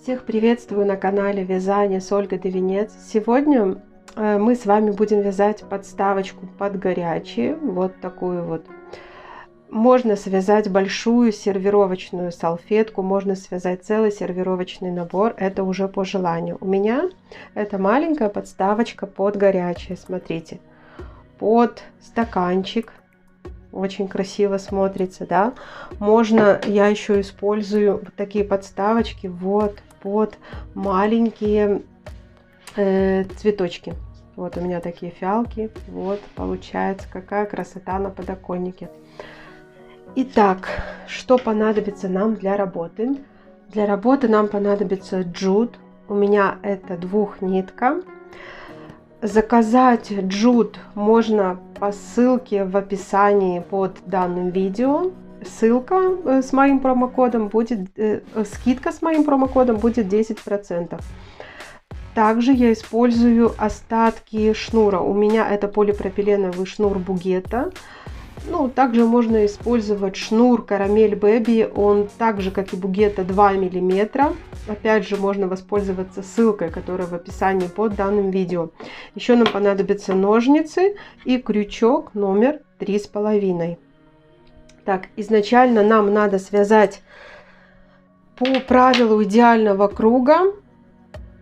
Всех приветствую на канале Вязание с Ольгой Девинец. Сегодня мы с вами будем вязать подставочку под горячие. Вот такую вот. Можно связать большую сервировочную салфетку, можно связать целый сервировочный набор. Это уже по желанию. У меня это маленькая подставочка под горячие. Смотрите, под стаканчик. Очень красиво смотрится, да. Можно, я еще использую вот такие подставочки вот под маленькие цветочки. Вот у меня такие фиалки. Вот получается какая красота на подоконнике. Итак, что понадобится нам для работы? Для работы нам понадобится джут. У меня это двухнитка. Заказать джут можно по ссылке в описании под данным видео. Ссылка с моим промокодом будет, скидка с моим промокодом будет 10%. Также я использую остатки шнура. У меня это полипропиленовый шнур Бугетта. Ну, также можно использовать шнур Карамель Бэби. Он так же, как и Бугетта, 2 мм. Опять же, можно воспользоваться ссылкой, которая в описании под данным видео. Еще нам понадобятся ножницы и крючок номер 3,5. Так, изначально нам надо связать по правилу идеального круга.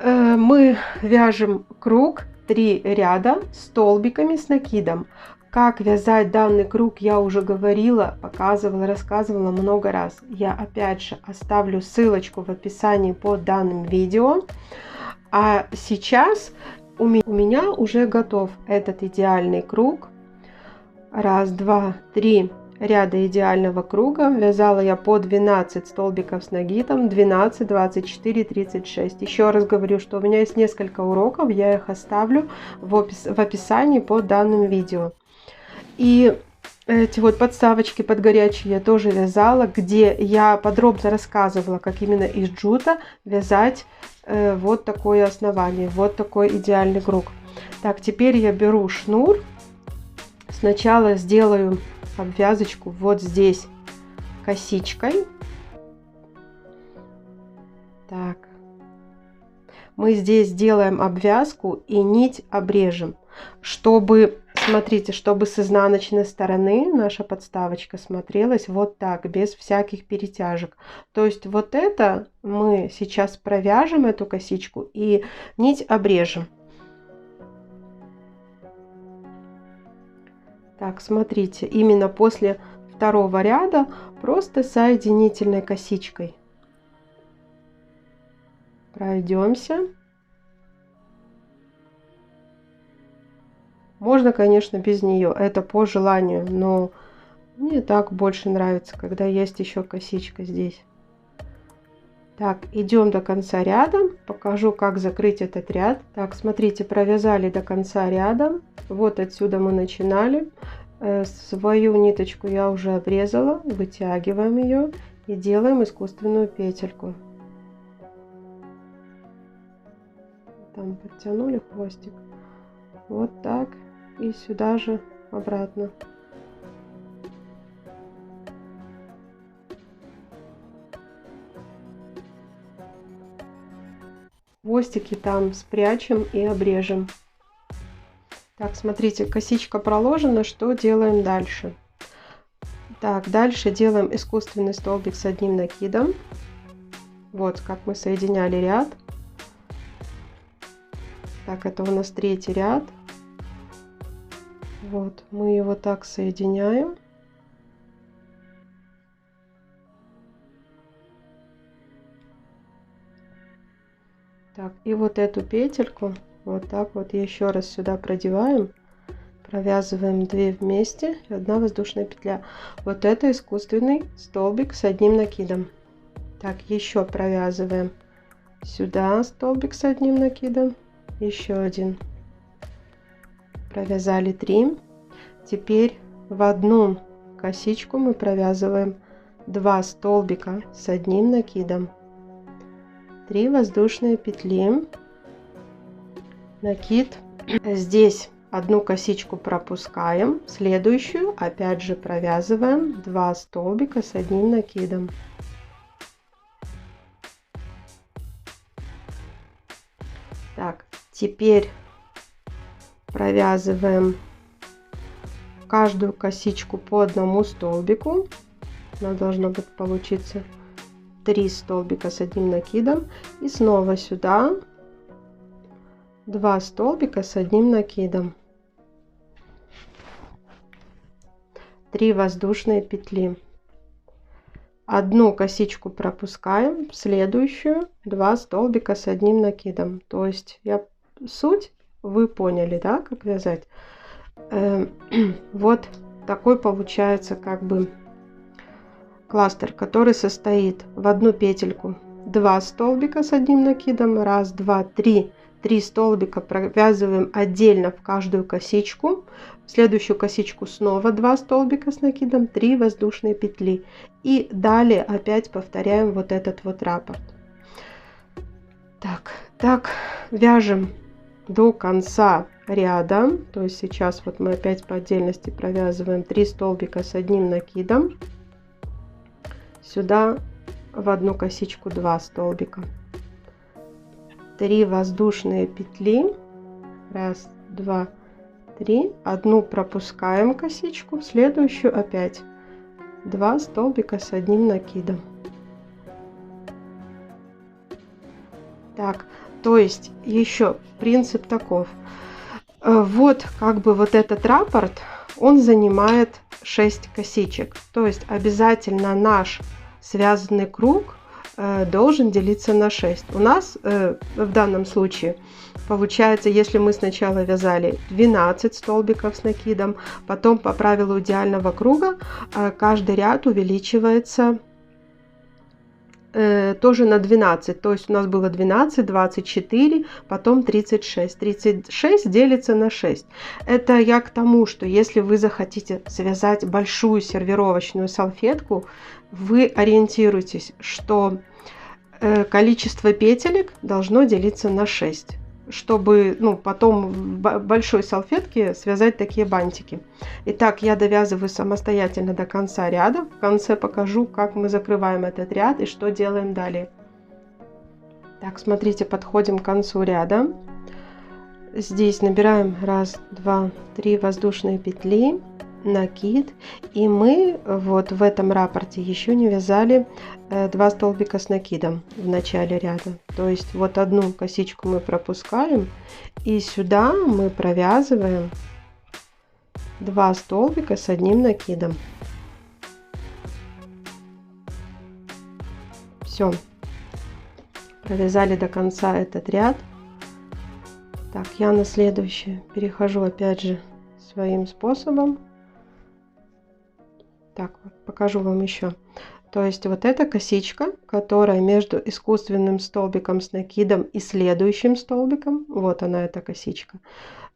Мы вяжем круг 3 ряда столбиками с накидом. Как вязать данный круг я уже говорила, показывала, рассказывала много раз. Я опять же оставлю ссылочку в описании под данным видео. А сейчас у меня уже готов этот идеальный круг. Раз, два, три ряда идеального круга. Вязала я по 12 столбиков с накидом, 12, 24, 36. Еще раз говорю, что у меня есть несколько уроков, я их оставлю в описании под данным видео. И эти вот подставочки под горячие я тоже вязала, где я подробно рассказывала, как именно из джута вязать вот такое основание, вот такой идеальный круг. Так, теперь я беру шнур. Сначала сделаю обвязочку вот здесь косичкой. Так, мы здесь делаем обвязку и нить обрежем, чтобы, смотрите, чтобы с изнаночной стороны наша подставочка смотрелась вот так, без всяких перетяжек. То есть вот это мы сейчас провяжем, эту косичку, и нить обрежем. Так, смотрите, именно после второго ряда просто соединительной косичкой пройдемся. Можно, конечно, без нее, это по желанию, но мне так больше нравится, когда есть еще косичка здесь. Так, идем до конца ряда, покажу, как закрыть этот ряд. Так, смотрите, провязали до конца ряда, вот отсюда мы начинали. Свою ниточку я уже обрезала, вытягиваем ее и делаем искусственную петельку. Там подтянули хвостик, вот так, и сюда же обратно. Хвостики там спрячем и обрежем. Так, смотрите, косичка проложена. Что делаем дальше? Так, дальше делаем искусственный столбик с одним накидом. Вот как мы соединяли ряд. Так, это у нас третий ряд. Вот, мы его так соединяем. Так, и вот эту петельку вот так вот еще раз сюда продеваем, провязываем 2 вместе и 1 воздушная петля. Вот это искусственный столбик с одним накидом. Так, еще провязываем сюда столбик с одним накидом, еще один, провязали 3. Теперь в одну косичку мы провязываем 2 столбика с одним накидом, 3 воздушные петли, накид. Здесь одну косичку пропускаем, следующую опять же провязываем 2 столбика с одним накидом. Так, теперь провязываем каждую косичку по одному столбику. У нас должно быть получиться 3 столбика с одним накидом. И снова сюда 2 столбика с одним накидом. 3 воздушные петли. Одну косичку пропускаем, следующую 2 столбика с одним накидом. То есть суть вы поняли, да, как вязать. Вот такой получается как бы кластер, который состоит в одну петельку 2 столбика с одним накидом, 1, 2, 3. 3 столбика провязываем отдельно в каждую косичку. В следующую косичку снова 2 столбика с накидом, 3 воздушные петли. И далее опять повторяем вот этот вот раппорт. Так вяжем до конца ряда. То есть сейчас вот мы опять по отдельности провязываем 3 столбика с одним накидом. Сюда в одну косичку 2 столбика. 3 воздушные петли. 1, 2, 3. Одну пропускаем косичку, в следующую опять 2 столбика с одним накидом. Так, то есть еще принцип таков. Вот как бы вот этот раппорт, он занимает 6 косичек. То есть обязательно наш связанный круг должен делиться на 6. У нас в данном случае получается, если мы сначала вязали 12 столбиков с накидом, потом по правилу идеального круга каждый ряд увеличивается тоже на 12. То есть у нас было 12, 24, потом 36. 36 делится на 6. Это я к тому, что если вы захотите связать большую сервировочную салфетку, вы ориентируйтесь, что количество петелек должно делиться на 6, чтобы потом в большой салфетке связать такие бантики. Итак, я довязываю самостоятельно до конца ряда. В конце покажу, как мы закрываем этот ряд и что делаем далее. Так, смотрите, подходим к концу ряда. Здесь набираем 1, 2, 3 воздушные петли, накид, и мы вот в этом раппорте еще не вязали 2 столбика с накидом в начале ряда. То есть вот одну косичку мы пропускаем, и сюда мы провязываем 2 столбика с одним накидом. Все, провязали до конца этот ряд. Так, я на следующий перехожу опять же своим способом. Так, покажу вам еще. То есть вот эта косичка, которая между искусственным столбиком с накидом и следующим столбиком, вот она, эта косичка.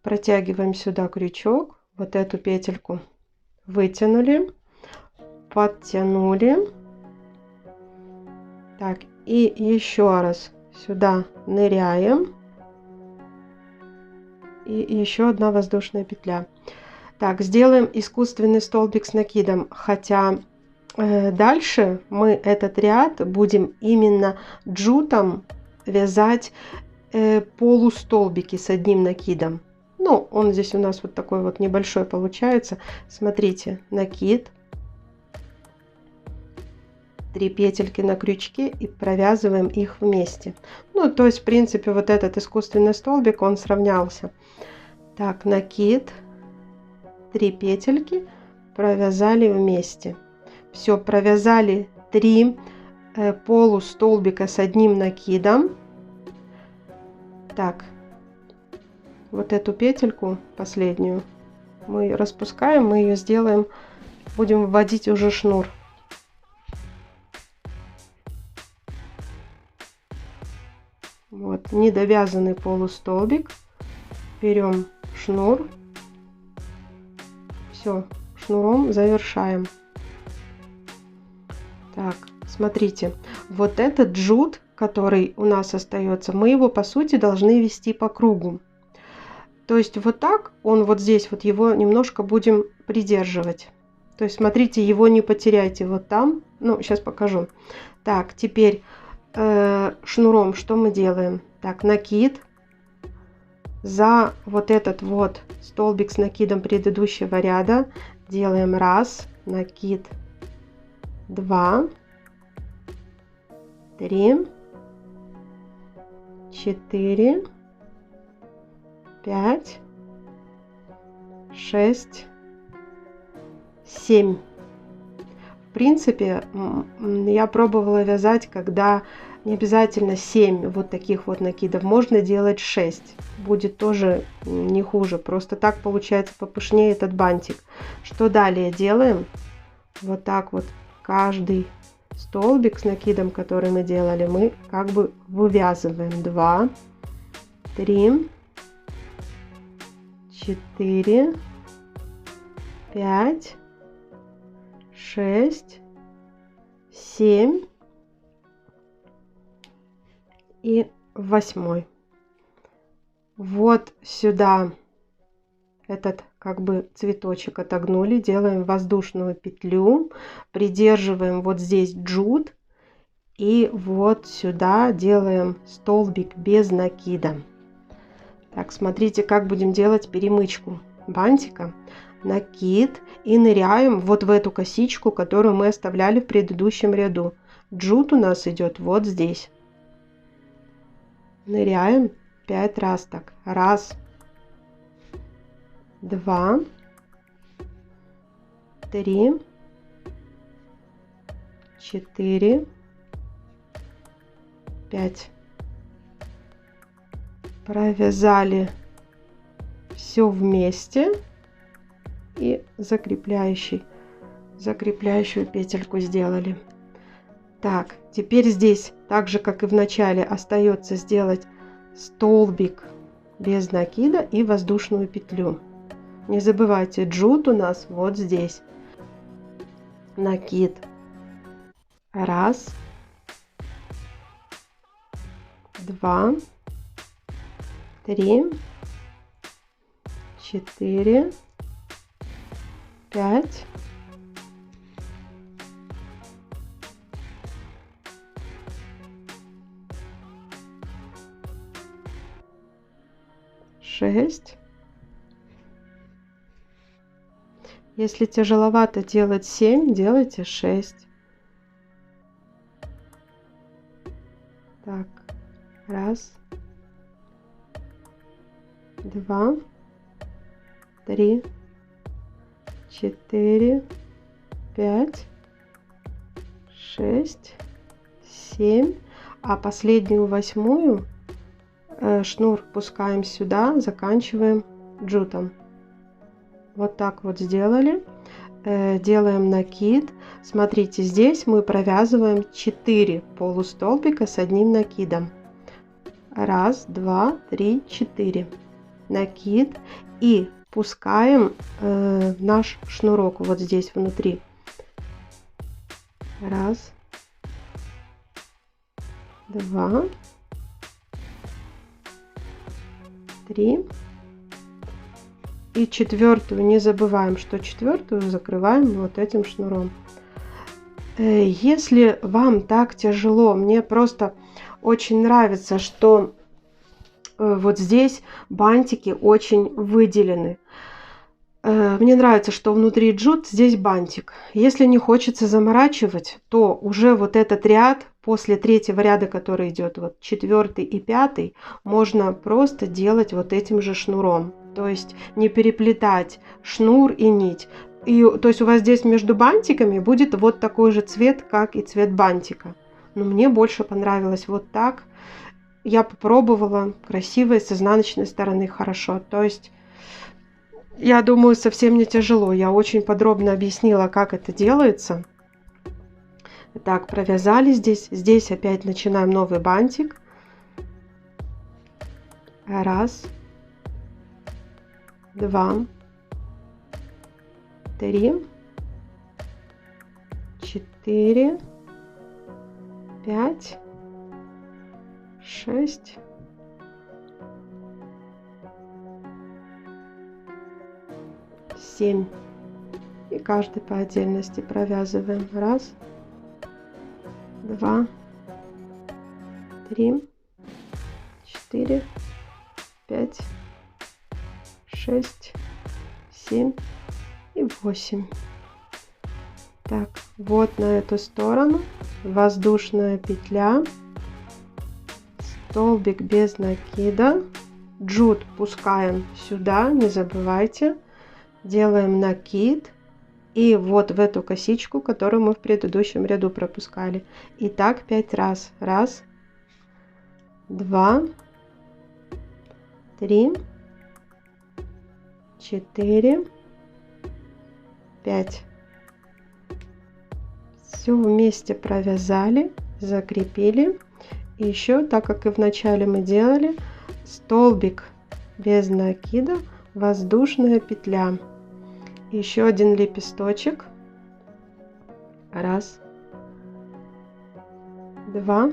Протягиваем сюда крючок, вот эту петельку вытянули, подтянули. Так, и еще раз сюда ныряем. И еще одна воздушная петля. Так, сделаем искусственный столбик с накидом, хотя дальше мы этот ряд будем именно джутом вязать полустолбики с одним накидом. Ну, он здесь у нас вот такой вот небольшой получается. Смотрите, накид, 3 петельки на крючке и провязываем их вместе. Ну, то есть, в принципе, вот этот искусственный столбик, он сравнялся. Так, накид, 3 петельки, провязали вместе. Все, провязали 3 полустолбика с одним накидом. Так, вот эту петельку последнюю мы распускаем, мы ее сделаем, будем вводить уже шнур. Вот, недовязанный полустолбик, берем шнур, все, шнуром завершаем. Так, смотрите, вот этот джут, который у нас остается, мы его по сути должны вести по кругу. То есть вот так, он вот здесь, вот его немножко будем придерживать. То есть смотрите, его не потеряйте вот там. Ну, сейчас покажу. Так, теперь шнуром что мы делаем? Так, накид, За вот этот вот столбик с накидом предыдущего ряда делаем 1 накид, 2, 3, 4, 5, 6, 7. В принципе, я пробовала вязать, когда не обязательно 7 вот таких вот накидов, можно делать 6, будет тоже не хуже, просто так получается попышнее этот бантик. Что далее делаем? Вот так вот каждый столбик с накидом, который мы делали, мы как бы вывязываем. 2, 3, 4, 5, 6, 7 и 8. Вот сюда этот как бы цветочек отогнули, делаем воздушную петлю, придерживаем вот здесь джут и вот сюда делаем столбик без накида. Так, смотрите, как будем делать перемычку бантика. Накид и ныряем вот в эту косичку, которую мы оставляли в предыдущем ряду. Джут у нас идет вот здесь. Ныряем 5 раз так. 1, 2, 3, 4, 5. Провязали все вместе и закрепляющую петельку сделали. Так, теперь здесь, так же как и в начале, остается сделать столбик без накида и воздушную петлю. Не забывайте, джут у нас вот здесь. Накид. 1, 2, 3, 4, 5, 6. Если тяжеловато делать 7, делайте 6. Так, 1, 2, 3, 4, 5, 6, 7. А последнюю 8 шнур пускаем сюда, заканчиваем джутом. Вот так вот сделали. Делаем накид. Смотрите, здесь мы провязываем 4 полустолбика с одним накидом. 1, 2, 3, 4. Накид. И пускаем наш шнурок вот здесь внутри. 1, 2, 3. И 4 не забываем, что 4 закрываем вот этим шнуром. Если вам так тяжело, мне просто очень нравится, что вот здесь бантики очень выделены. Мне нравится, что внутри джут, здесь бантик. Если не хочется заморачивать, то уже вот этот ряд, после 3-го ряда, который идет, вот 4 и 5, можно просто делать вот этим же шнуром. То есть не переплетать шнур и нить. То есть у вас здесь между бантиками будет вот такой же цвет, как и цвет бантика. Но мне больше понравилось вот так. Я попробовала, красиво, с изнаночной стороны хорошо. То есть, я думаю, совсем не тяжело. Я очень подробно объяснила, как это делается. Так, провязали здесь. Здесь опять начинаем новый бантик. 1, 2, 3, 4, 5, 6, 7. И каждый по отдельности провязываем. 1, 2, 3, 4, 5, 6, 7 и 8. Так, вот на эту сторону воздушная петля, столбик без накида, джут пускаем сюда, не забывайте, делаем накид и вот в эту косичку, которую мы в предыдущем ряду пропускали. И так 5 раз. 1, 2, 3, 4, 5. Все вместе провязали, закрепили. И еще, так как и в начале мы делали, столбик без накида, воздушная петля. Еще один лепесточек. 1, 2,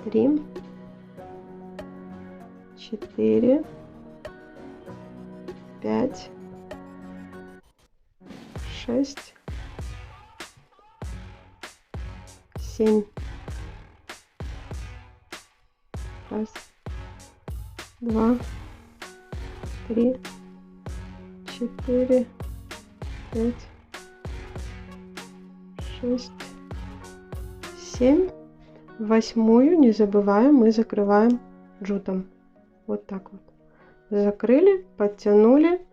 3, 4, 5, 6, 7. 1, 2, 3, 4, 5, 6, 7. 8 не забываем, мы закрываем джутом. Вот так вот. Закрыли, подтянули.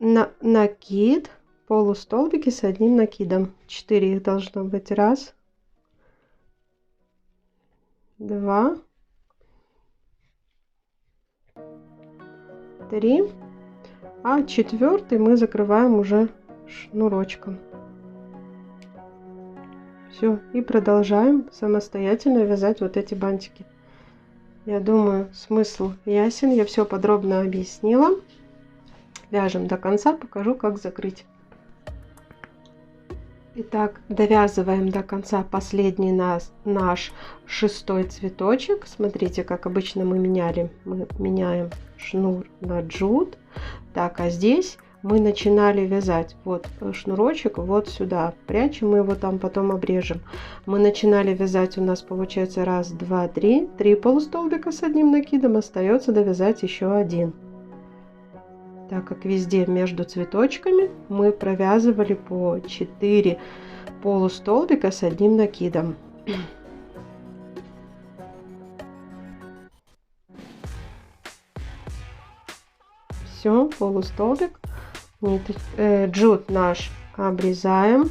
Накид, полустолбики с одним накидом. 4 их должно быть. 1, 2, 3. А 4 мы закрываем уже шнурочком. Все, и продолжаем самостоятельно вязать вот эти бантики. Я думаю, смысл ясен, я все подробно объяснила. Вяжем до конца, покажу, как закрыть. Итак, довязываем до конца последний наш 6-й цветочек. Смотрите, как обычно мы меняем шнур на джут. Так, а здесь мы начинали вязать вот шнурочек вот сюда, прячем, мы его там потом обрежем. Мы начинали вязать, у нас получается 1, 2, 3 полустолбика с одним накидом, остается довязать еще один. Так как везде между цветочками мы провязывали по 4 полустолбика с одним накидом. Все, полустолбик, джут наш обрезаем,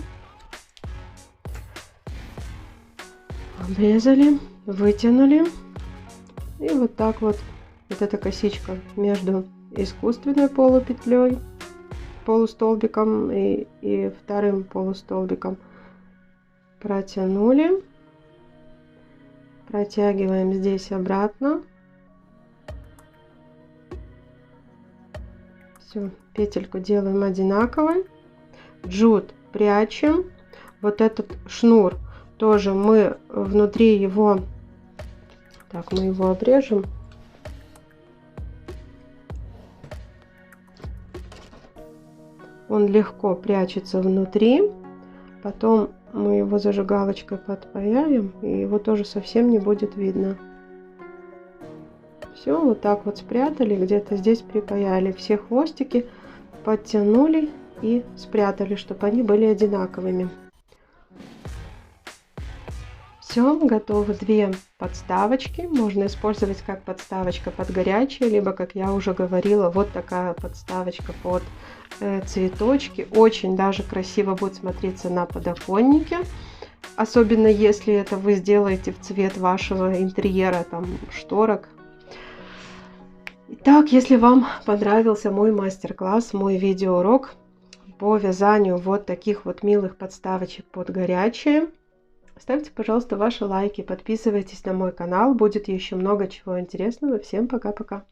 обрезали, вытянули, и вот так вот эта косичка между искусственной полупетлей, полустолбиком и вторым полустолбиком протянули, протягиваем здесь обратно. Все, петельку делаем одинаковой, джут прячем, вот этот шнур тоже мы внутри его, так, мы его обрежем. Он легко прячется внутри, потом мы его зажигалочкой подпаяем, и его тоже совсем не будет видно. Все, вот так вот спрятали, где-то здесь припаяли, все хвостики подтянули и спрятали, чтобы они были одинаковыми. Все, готовы 2 подставочки. Можно использовать как подставочка под горячее, либо, как я уже говорила, вот такая подставочка под цветочки. Очень даже красиво будет смотреться на подоконнике. Особенно если это вы сделаете в цвет вашего интерьера, там, шторок. Итак, если вам понравился мой мастер-класс, мой видеоурок по вязанию вот таких вот милых подставочек под горячее, ставьте, пожалуйста, ваши лайки, подписывайтесь на мой канал, будет еще много чего интересного. Всем пока-пока!